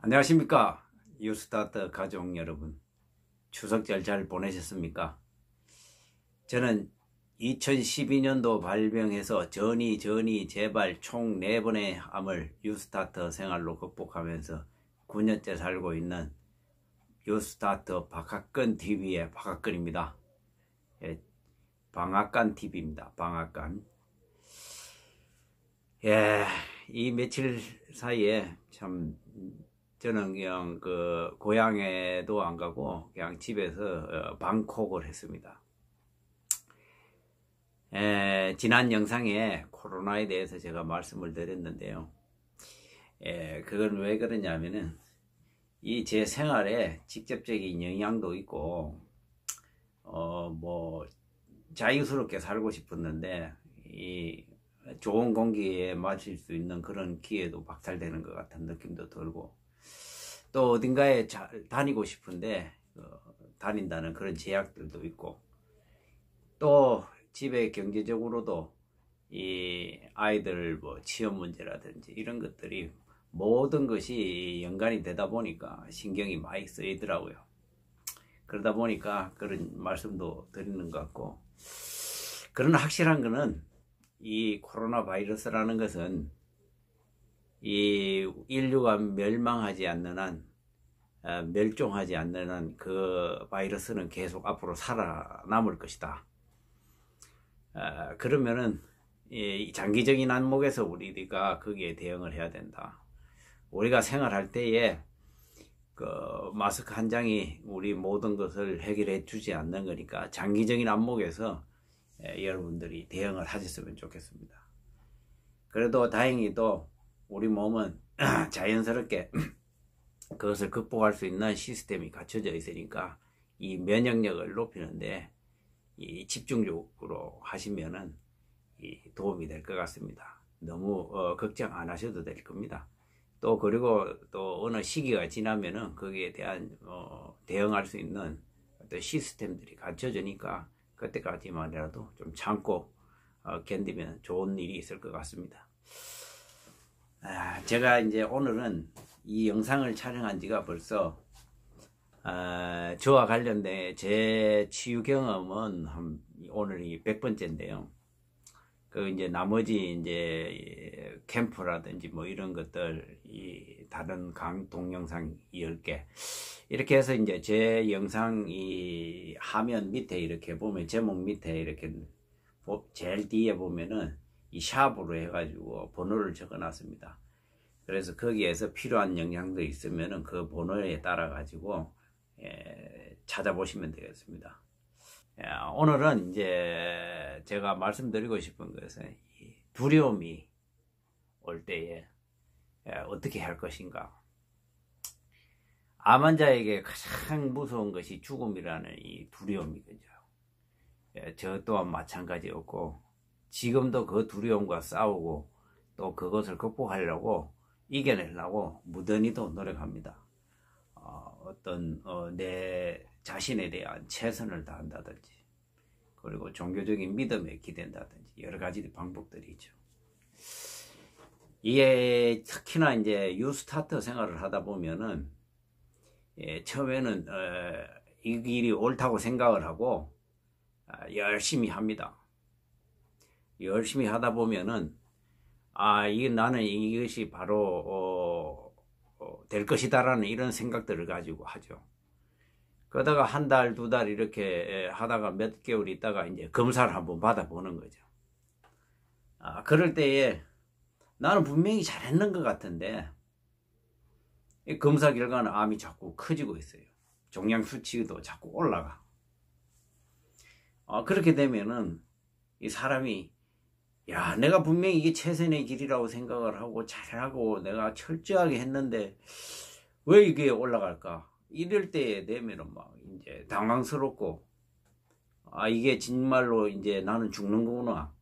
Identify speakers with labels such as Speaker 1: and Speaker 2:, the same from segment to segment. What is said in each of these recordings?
Speaker 1: 안녕하십니까 유스타트 가족 여러분, 추석절 잘 보내셨습니까? 저는 2012년도 발병해서 전이 재발 총 4번의 암을 유스타트 생활로 극복하면서 9년째 살고 있는 유스타트 박학근 TV의 박학근입니다. 예, 방앗간 TV입니다. 방앗간. 예, 이 며칠 사이에 참 저는 그냥 고향에도 안 가고 그냥 집에서 방콕을 했습니다. 지난 영상에 코로나에 대해서 제가 말씀을 드렸는데요. 그건 왜 그러냐면은 이 제 생활에 직접적인 영향도 있고 뭐 자유스럽게 살고 싶었는데 이 좋은 공기에 마실 수 있는 그런 기회도 박탈되는 것 같은 느낌도 들고, 또 어딘가에 잘 다니고 싶은데 다닌다는 그런 제약들도 있고, 또 집에 경제적으로도 이 아이들 뭐 취업 문제라든지 이런 것들이 모든 것이 연관이 되다 보니까 신경이 많이 쓰이더라고요. 그러다 보니까 그런 말씀도 드리는 것 같고, 그러나 확실한 거는 이 코로나 바이러스라는 것은 이 인류가 멸망하지 않는 한, 멸종하지 않는 한 그 바이러스는 계속 앞으로 살아남을 것이다. 그러면은 이 장기적인 안목에서 우리가 거기에 대응을 해야 된다. 우리가 생활할 때에 그 마스크 한 장이 우리 모든 것을 해결해 주지 않는 거니까 장기적인 안목에서 여러분들이 대응을 하셨으면 좋겠습니다. 그래도 다행히도 우리 몸은 자연스럽게 그것을 극복할 수 있는 시스템이 갖춰져 있으니까 이 면역력을 높이는데 이 집중적으로 하시면은 이 도움이 될 것 같습니다. 너무 걱정 안 하셔도 될 겁니다. 또 그리고 또 어느 시기가 지나면은 거기에 대한 대응할 수 있는 어떤 시스템들이 갖춰지니까 그때까지만이라도 좀 참고 견디면 좋은 일이 있을 것 같습니다. 제가 이제 오늘은 이 영상을 촬영한 지가 벌써 저와 관련된 제 치유 경험은 오늘이 100번째인데요. 그 이제 나머지 이제 캠프라든지 뭐 이런 것들, 이 다른 동영상 10개 이렇게 해서 이제 제 영상 이 화면 밑에 이렇게 보면, 제목 밑에 이렇게 제일 뒤에 보면은 이 샵으로 해가지고 번호를 적어 놨습니다. 그래서 거기에서 필요한 영상도 있으면은 그 번호에 따라 가지고 찾아보시면 되겠습니다. 오늘은 이제 제가 말씀드리고 싶은 것은 이 두려움이 올 때에 어떻게 할 것인가. 암 환자에게 가장 무서운 것이 죽음이라는 이 두려움이거든요. 저 또한 마찬가지였고, 지금도 그 두려움과 싸우고 또 그것을 극복하려고 이겨내려고 무던히도 노력합니다. 내 자신에 대한 최선을 다한다든지, 그리고 종교적인 믿음에 기댄다든지 여러 가지 방법들이 있죠. 이게 특히나 이제 유스타트 생활을 하다 보면은 처음에는 이 길이 옳다고 생각을 하고 열심히 합니다. 열심히 하다 보면은 나는 이것이 바로 될 것이다라는 이런 생각들을 가지고 하죠. 그러다가 한 달, 2달 이렇게 하다가 몇 개월 있다가 이제 검사를 한번 받아보는 거죠. 그럴 때에 나는 분명히 잘했는 것 같은데 이 검사 결과는 암이 자꾸 커지고 있어요. 종양 수치도 자꾸 올라가. 그렇게 되면은 이 사람이, 야, 내가 분명히 이게 최선의 길이라고 생각을 하고 잘하고 내가 철저하게 했는데 왜 이게 올라갈까? 이럴 때 되면은 막 이제 당황스럽고, 이게 정말로 이제 나는 죽는 거구나.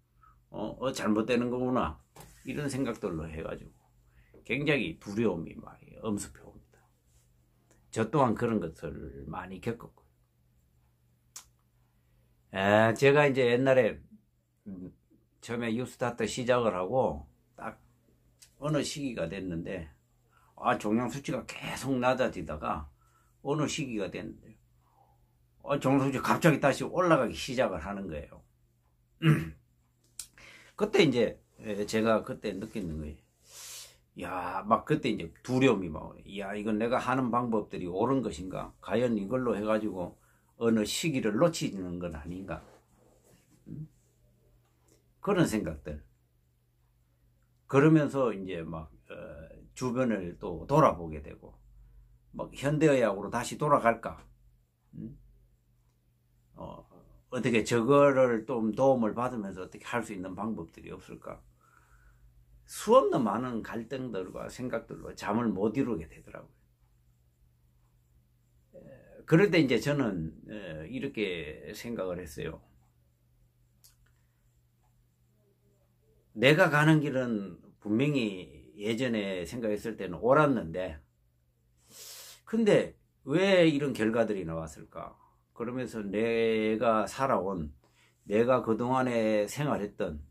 Speaker 1: 잘못되는 거구나. 이런 생각들로 해가지고 굉장히 두려움이 많이 엄습해 옵니다. 저 또한 그런 것을 많이 겪었고요. 제가 이제 옛날에 처음에 유스타트 시작을 하고 딱 어느 시기가 됐는데 종양 수치가 계속 낮아지다가 어느 시기가 됐는데 종양 수치가 갑자기 다시 올라가기 시작을 하는 거예요. 그때 이제 제가 그때 느끼는 거예요. 야, 막 그때 이제 두려움이 막, 야, 이건 내가 하는 방법들이 옳은 것인가? 과연 이걸로 해가지고 어느 시기를 놓치는 건 아닌가? 그런 생각들. 그러면서 이제 막 주변을 또 돌아보게 되고, 막 현대의학으로 다시 돌아갈까? 어떻게 저거를 좀 도움을 받으면서 어떻게 할 수 있는 방법들이 없을까? 수없는 많은 갈등들과 생각들로 잠을 못 이루게 되더라고요. 그럴 때 이제 저는 이렇게 생각을 했어요. 내가 가는 길은 분명히 예전에 생각했을 때는 옳았는데, 근데 왜 이런 결과들이 나왔을까? 그러면서 내가 살아온, 내가 그동안에 생활했던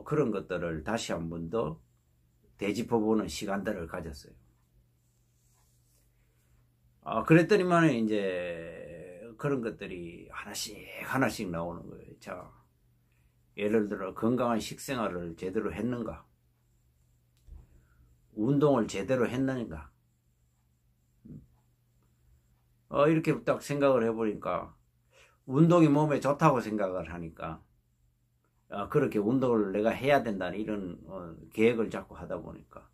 Speaker 1: 그런 것들을 다시 한 번 더 되짚어보는 시간들을 가졌어요. 그랬더니만 이제 그런 것들이 하나씩 나오는 거예요. 자, 예를 들어 건강한 식생활을 제대로 했는가? 운동을 제대로 했는가? 이렇게 딱 생각을 해보니까 운동이 몸에 좋다고 생각을 하니까 그렇게 운동을 내가 해야 된다는 이런 계획을 자꾸 하다 보니까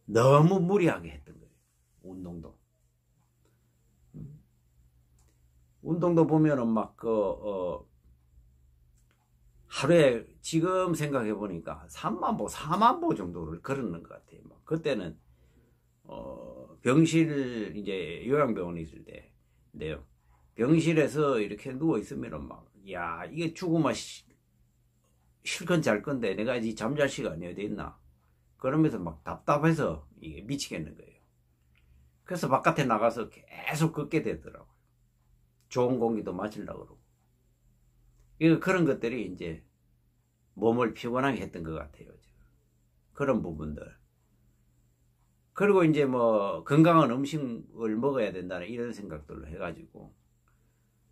Speaker 1: 너무 무리하게 했던 거예요. 운동도 보면은 막 하루에 지금 생각해 보니까 3만 보, 4만 보 정도를 걸었는 것 같아요. 막 그때는 병실 이제 요양병원에 있을 때인데요. 병실에서 이렇게 누워 있으면은 막, 야, 이게 죽으면 실컷 잘 건데 내가 이제 잠잘 시간이 어디 있나? 그러면서 막 답답해서 이게 미치겠는 거예요. 그래서 바깥에 나가서 계속 걷게 되더라고요. 좋은 공기도 마시려고 그러고. 그런 것들이 이제 몸을 피곤하게 했던 것 같아요. 그런 부분들. 그리고 이제 뭐 건강한 음식을 먹어야 된다는 이런 생각들로 해가지고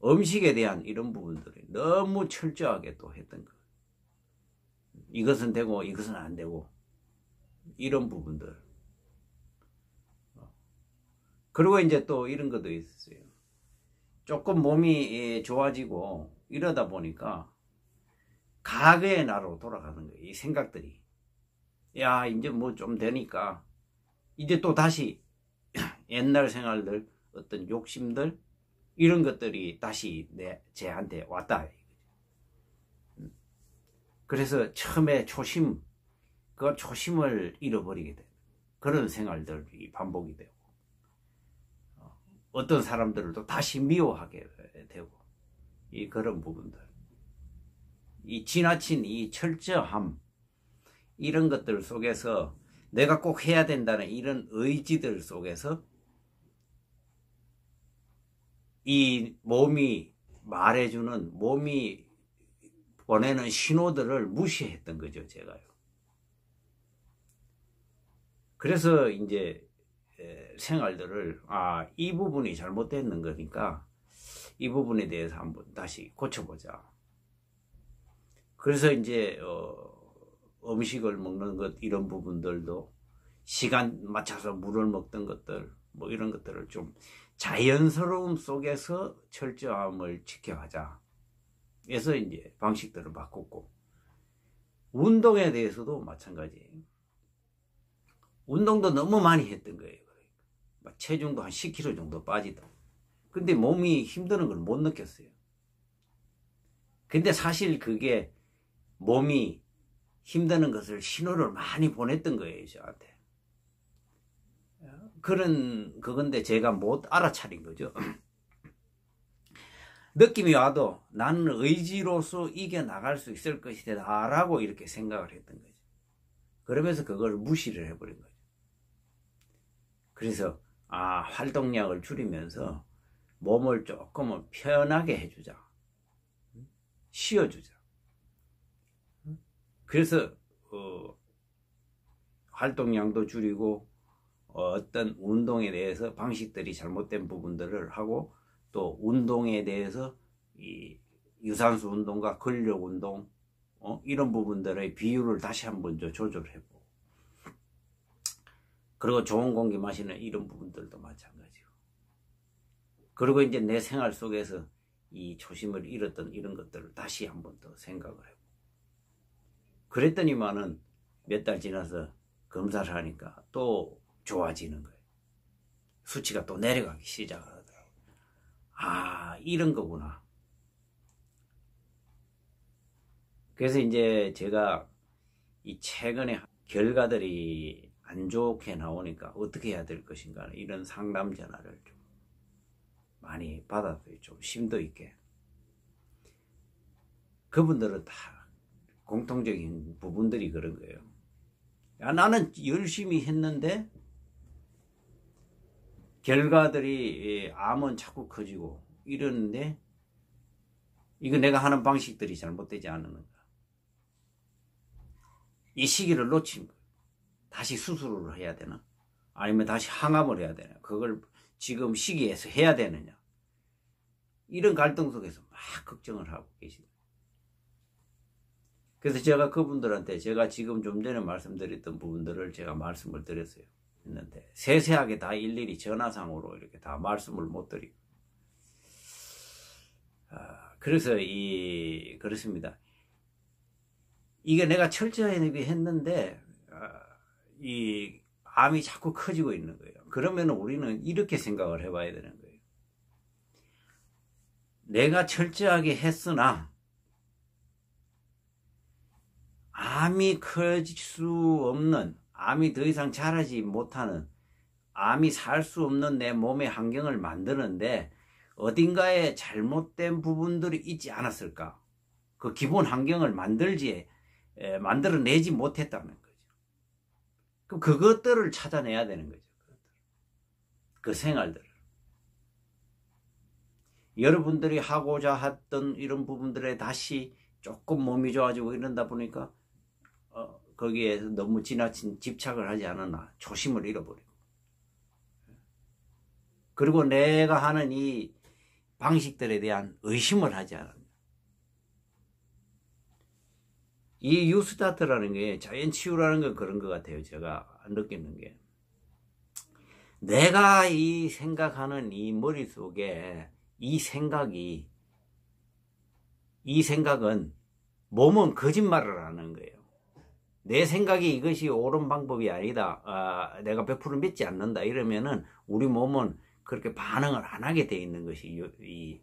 Speaker 1: 음식에 대한 이런 부분들이 너무 철저하게 또 했던 거예요. 이것은 되고 이것은 안 되고 이런 부분들. 그리고 이제 또 이런 것도 있었어요. 조금 몸이 좋아지고 이러다 보니까 과거의 나로 돌아가는 거예요. 이 생각들이. 야, 이제 뭐 좀 되니까 이제 또 다시 옛날 생활들, 어떤 욕심들 이런 것들이 다시 제한테 왔다. 그래서 처음에 그 초심을 잃어버리게 돼요. 그런 생활들이 반복이 되고 어떤 사람들을 또 다시 미워하게 되고 그런 부분들, 이 지나친 이 철저함 이런 것들 속에서 내가 꼭 해야 된다는 이런 의지들 속에서 이 몸이 말해주는, 몸이 보내는 신호들을 무시했던 거죠, 제가요. 그래서 이제 생활들을 이 부분이 잘못됐는 거니까 이 부분에 대해서 한번 다시 고쳐보자. 그래서 이제 음식을 먹는 것 이런 부분들도 시간 맞춰서 물을 먹던 것들 뭐 이런 것들을 좀 자연스러움 속에서 철저함을 지켜가자. 그래서 이제 방식들을 바꿨고 운동에 대해서도 마찬가지예요. 운동도 너무 많이 했던 거예요. 막 체중도 한 10kg 정도 빠지다. 근데 몸이 힘드는 걸 못 느꼈어요. 근데 사실 그게 몸이 힘드는 것을 신호를 많이 보냈던 거예요, 저한테. 그건데 제가 못 알아차린 거죠. 느낌이 와도 나는 의지로서 이겨나갈 수 있을 것이다 라고 이렇게 생각을 했던 거죠. 그러면서 그걸 무시를 해버린 거죠. 그래서 활동량을 줄이면서 몸을 조금은 편하게 해주자. 쉬어주자. 그래서 활동량도 줄이고 어떤 운동에 대해서 방식들이 잘못된 부분들을 하고 또 운동에 대해서 이 유산소 운동과 근력 운동 이런 부분들의 비율을 다시 한번 조절해보고 그리고 좋은 공기 마시는 이런 부분들도 마찬가지고 그리고 이제 내 생활 속에서 이 초심을 잃었던 이런 것들을 다시 한번 더 생각을 해보고 그랬더니만은 몇 달 지나서 검사를 하니까 또 좋아지는 거예요. 수치가 또 내려가기 시작하더라고요. 아, 이런 거구나. 그래서 이제 제가 이 최근에 결과들이 안 좋게 나오니까 어떻게 해야 될 것인가 이런 상담 전화를 좀 많이 받았어요. 좀 심도 있게. 그분들은 다 공통적인 부분들이 그런 거예요. 야, 나는 열심히 했는데 결과들이 암은 자꾸 커지고 이러는데 이거 내가 하는 방식들이 잘못되지 않는가. 이 시기를 놓친 거예요. 다시 수술을 해야 되나? 아니면 다시 항암을 해야 되나? 그걸 지금 시기에서 해야 되느냐? 이런 갈등 속에서 막 걱정을 하고 계십니다. 그래서 제가 그분들한테 제가 지금 좀 전에 말씀드렸던 부분들을 제가 말씀을 드렸어요. 했는데 세세하게 다 일일이 전화상으로 이렇게 다 말씀을 못 드리고 그래서 그렇습니다. 이게 내가 철저하게 했는데 이 암이 자꾸 커지고 있는 거예요. 그러면 우리는 이렇게 생각을 해봐야 되는 거예요. 내가 철저하게 했으나 암이 커질 수 없는, 암이 더 이상 자라지 못하는, 암이 살 수 없는 내 몸의 환경을 만드는데 어딘가에 잘못된 부분들이 있지 않았을까? 그 기본 환경을 만들어내지 못했다는 거죠. 그럼 그것들을 찾아내야 되는 거죠. 그 생활들을. 여러분들이 하고자 했던 이런 부분들에 다시 조금 몸이 좋아지고 이런다 보니까 거기에 너무 지나친 집착을 하지 않았나 초심을 잃어버리고 그리고 내가 하는 이 방식들에 대한 의심을 하지 않았나. 이 뉴스타트라는 게 자연치유라는 건 그런 것 같아요. 제가 느끼는 게 내가 이 생각하는 이 머릿속에 이 생각은 몸은 거짓말을 하는 거예요. 내 생각이 이것이 옳은 방법이 아니다. 내가 100% 믿지 않는다. 이러면은 우리 몸은 그렇게 반응을 안 하게 돼 있는 것이 이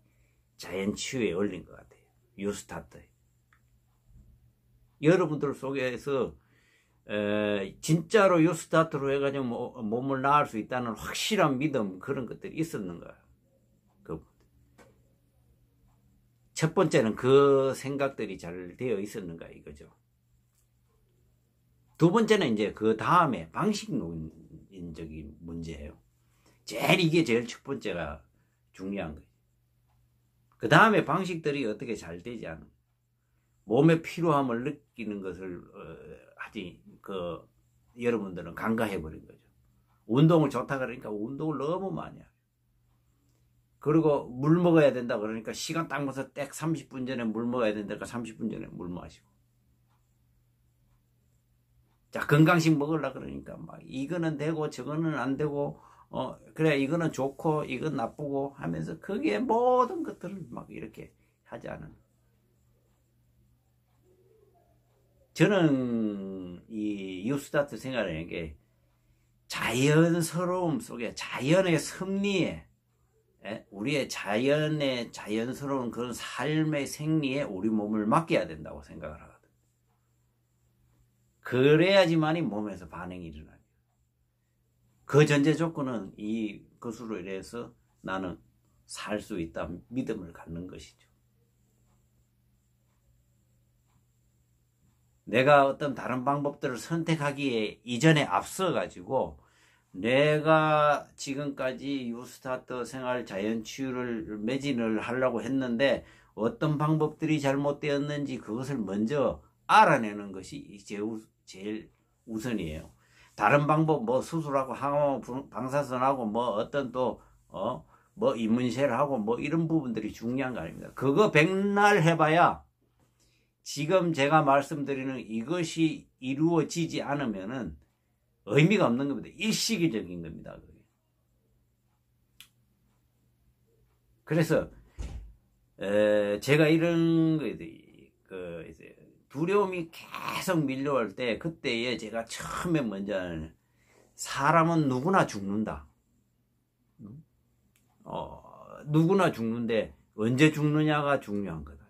Speaker 1: 자연치유에 올린 것 같아요. 뉴스타트. 여러분들 속에서 진짜로 뉴스타트로 해가지고 몸을 나을 수 있다는 확실한 믿음 그런 것들이 있었는가. 첫 번째는 그 생각들이 잘 되어 있었는가 이거죠. 두 번째는 이제 그 다음에 방식론적인 문제예요. 이게 제일 첫 번째가 중요한 거예요. 그 다음에 방식들이 어떻게 잘 되지 않은 몸의 피로함을 느끼는 것을 여러분들은 간과해 버린 거죠. 운동을 좋다 그러니까 운동을 너무 많이 하고 그리고 물 먹어야 된다 그러니까 시간 딱 맞춰서 딱 30분 전에 물 먹어야 된다니까 30분 전에 물 마시고 자 건강식 먹으려고 그러니까 막 이거는 되고 저거는 안 되고 그래 이거는 좋고 이건 나쁘고 하면서 거기에 모든 것들을 막 이렇게 하지 않은 저는 이 뉴스타트 생활하는 게 자연스러움 속에 자연의 섭리에 우리의 자연스러운 그런 삶의 생리에 우리 몸을 맡겨야 된다고 생각을 하거든. 그래야지만이 몸에서 반응이 일어나요. 그 전제 조건은 이것으로 인해서 나는 살 수 있다 믿음을 갖는 것이죠. 내가 어떤 다른 방법들을 선택하기에 이전에 앞서 가지고 내가 지금까지 뉴스타트 생활 자연치유를 매진을 하려고 했는데 어떤 방법들이 잘못되었는지 그것을 먼저 알아내는 것이 제일 우선이에요. 다른 방법 뭐 수술하고 항암 방사선하고 뭐 어떤 또 뭐 이문세를 하고 뭐 이런 부분들이 중요한 거 아닙니다. 그거 백날 해봐야 지금 제가 말씀드리는 이것이 이루어지지 않으면은 의미가 없는 겁니다. 일시적인 겁니다. 그래서 제가 이런 이제 두려움이 계속 밀려올 때 그때에 제가 처음에 먼저 사람은 누구나 죽는다. 누구나 죽는데 언제 죽느냐가 중요한 거다.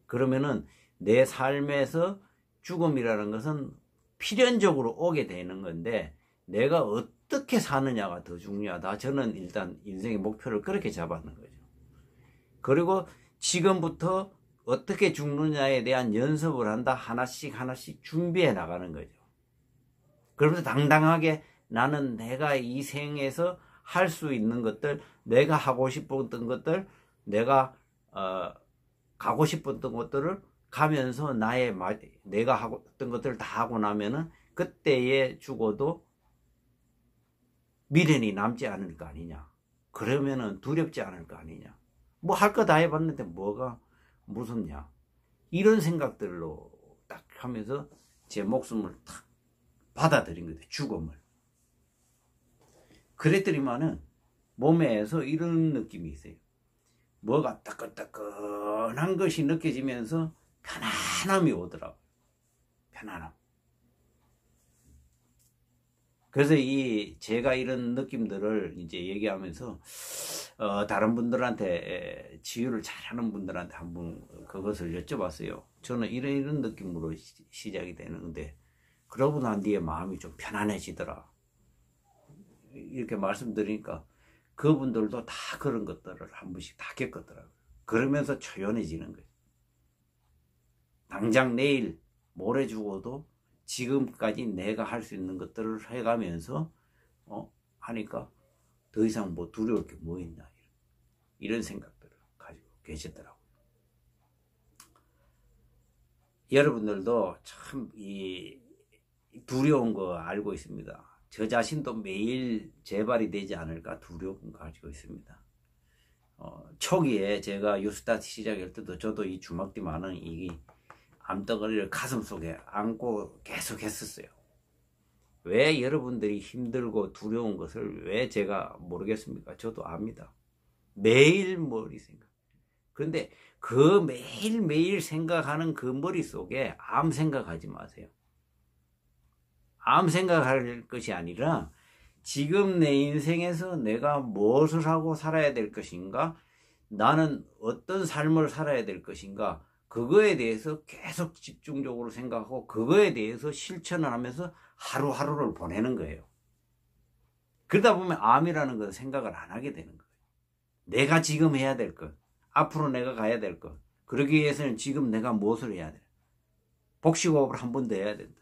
Speaker 1: 그러면은 내 삶에서 죽음이라는 것은 필연적으로 오게 되는 건데 내가 어떻게 사느냐가 더 중요하다. 저는 일단 인생의 목표를 그렇게 잡았는 거죠. 그리고 지금부터 어떻게 죽느냐에 대한 연습을 한다. 하나씩 하나씩 준비해 나가는 거죠. 그러면서 당당하게 나는 내가 이 생에서 할 수 있는 것들, 내가 하고 싶었던 것들, 내가 가고 싶었던 것들을 가면서 내가 하고 있던 것들을 다 하고 나면은 그때에 죽어도 미련이 남지 않을 거 아니냐. 그러면은 두렵지 않을 거 아니냐. 뭐 할 거 다 해봤는데 뭐가 무섭냐. 이런 생각들로 딱 하면서 제 목숨을 탁 받아들인 거예요. 죽음을. 그랬더니만은 몸에서 이런 느낌이 있어요. 뭐가 따끈따끈한 것이 느껴지면서 편안함이 오더라고요. 편안함. 그래서 제가 이런 느낌들을 이제 얘기하면서 다른 분들한테 치유를 잘하는 분들한테 한번 그것을 여쭤봤어요. 저는 이런 느낌으로 시작이 되는데 그러고 난 뒤에 마음이 좀 편안해지더라. 이렇게 말씀드리니까 그분들도 다 그런 것들을 한 번씩 다 겪었더라고요. 그러면서 초연해지는 거예요. 당장 내일 모레 죽어도 지금까지 내가 할 수 있는 것들을 해가면서 하니까 더 이상 뭐 두려울 게 뭐 있나 이런 생각들을 가지고 계시더라고요. 여러분들도 참 이 두려운 거 알고 있습니다. 저 자신도 매일 재발이 되지 않을까 두려움 가지고 있습니다. 초기에 제가 유스타트 시작할 때도 저도 이 주먹띠 많은 이 암덩어리를 가슴 속에 안고 계속 했었어요. 왜 여러분들이 힘들고 두려운 것을 왜 제가 모르겠습니까? 저도 압니다. 매일 머리 생각. 그런데 그 매일매일 생각하는 그 머릿속에 암 생각하지 마세요. 암 생각할 것이 아니라 지금 내 인생에서 내가 무엇을 하고 살아야 될 것인가, 나는 어떤 삶을 살아야 될 것인가, 그거에 대해서 계속 집중적으로 생각하고 그거에 대해서 실천을 하면서 하루하루를 보내는 거예요. 그러다 보면 암이라는 건 생각을 안 하게 되는 거예요. 내가 지금 해야 될 것, 앞으로 내가 가야 될 것, 그러기 위해서는 지금 내가 무엇을 해야 돼? 복식호흡을 한 번 더 해야 된다.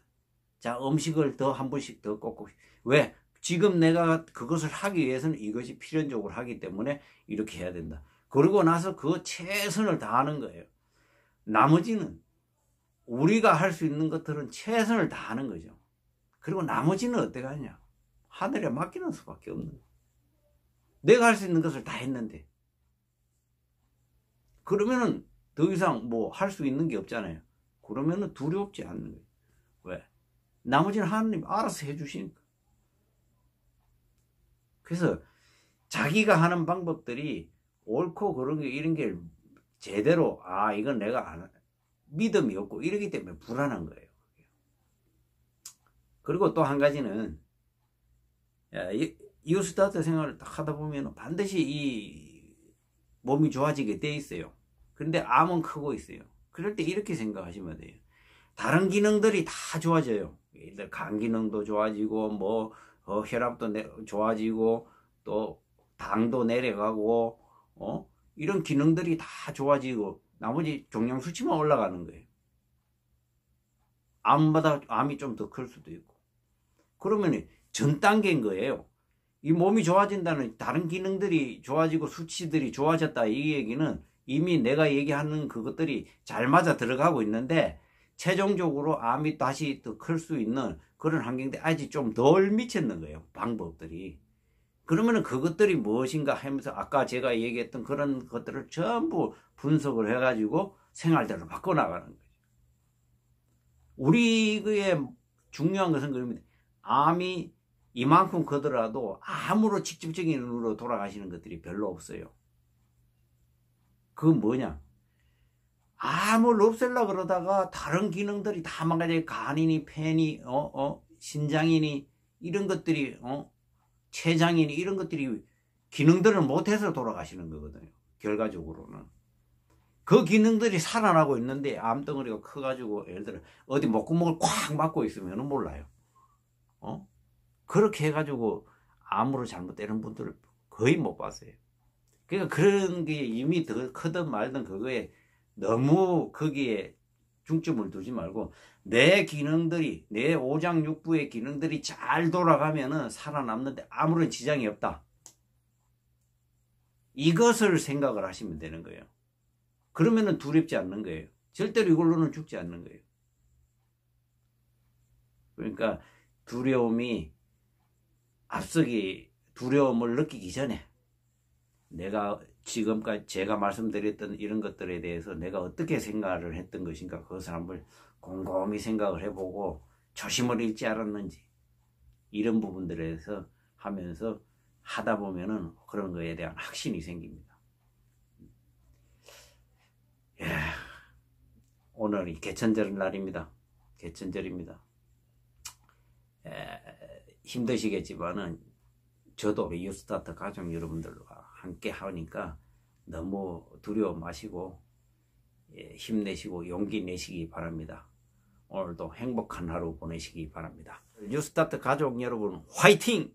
Speaker 1: 자, 음식을 더 한 번씩 더 꼭꼭. 왜? 지금 내가 그것을 하기 위해서는 이것이 필연적으로 하기 때문에 이렇게 해야 된다. 그러고 나서 그 최선을 다하는 거예요. 나머지는 우리가 할 수 있는 것들은 최선을 다하는 거죠. 그리고 나머지는 어떻게 하냐? 하늘에 맡기는 수밖에 없는 거예요. 내가 할 수 있는 것을 다 했는데 그러면은 더 이상 뭐 할 수 있는 게 없잖아요. 그러면은 두렵지 않는 거예요. 왜? 나머지는 하나님 알아서 해주시니까. 그래서 자기가 하는 방법들이 옳고 그런 게 이런 게 제대로 이건 내가 안 믿음이 없고 이러기 때문에 불안한 거예요. 그리고 또 한 가지는 유스타트 생활을 딱 하다 보면 반드시 이 몸이 좋아지게 돼 있어요. 그런데 암은 크고 있어요. 그럴 때 이렇게 생각하시면 돼요. 다른 기능들이 다 좋아져요. 간 기능도 좋아지고 뭐 혈압도 좋아지고 또 당도 내려가고 이런 기능들이 다 좋아지고 나머지 종양 수치만 올라가는 거예요. 암보다 암이 좀 더 클 수도 있고. 그러면 전 단계인 거예요. 이 몸이 좋아진다는 다른 기능들이 좋아지고 수치들이 좋아졌다 이 얘기는 이미 내가 얘기하는 그것들이 잘 맞아 들어가고 있는데 최종적으로 암이 다시 더 클 수 있는 그런 환경인데 아직 좀 덜 미쳤는 거예요. 방법들이. 그러면은 그것들이 무엇인가 하면서 아까 제가 얘기했던 그런 것들을 전부 분석을 해가지고 생활들을 바꿔나가는 거죠. 우리의 중요한 것은 그럽니다. 암이 이만큼 크더라도 암으로 직접적인 으로 돌아가시는 것들이 별로 없어요. 그건 뭐냐? 암을 없애려고 그러다가 다른 기능들이 다 망가져요. 간이니 폐니 신장이니 이런 것들이 췌장이니 이런 것들이 기능들을 못해서 돌아가시는 거거든요. 결과적으로는. 그 기능들이 살아나고 있는데 암덩어리가 커가지고 예를 들어 어디 목구멍을 콱 막고 있으면 몰라요. 그렇게 해가지고 암으로 잘못되는 분들을 거의 못 봤어요. 그러니까 그런 게 이미 더 크든 말든 그거에 너무 거기에 중점을 두지 말고 내 기능들이 내 오장육부의 기능들이 잘 돌아가면은 살아남는데 아무런 지장이 없다. 이것을 생각을 하시면 되는 거예요. 그러면은 두렵지 않는 거예요. 절대로 이걸로는 죽지 않는 거예요. 그러니까 두려움이 앞서기 두려움을 느끼기 전에 내가 지금까지 제가 말씀드렸던 이런 것들에 대해서 내가 어떻게 생각을 했던 것인가 그것을 한번 곰곰이 생각을 해보고 초심을 잃지 않았는지 이런 부분들에서 하면서 하다 보면은 그런 거에 대한 확신이 생깁니다. 예, 오늘이 개천절 날입니다. 개천절입니다. 힘드시겠지만은 저도 우리 뉴스타트 가족 여러분들과 함께 하니까 너무 두려워 마시고 힘내시고 용기 내시기 바랍니다. 오늘도 행복한 하루 보내시기 바랍니다. 뉴스타트 가족 여러분 화이팅!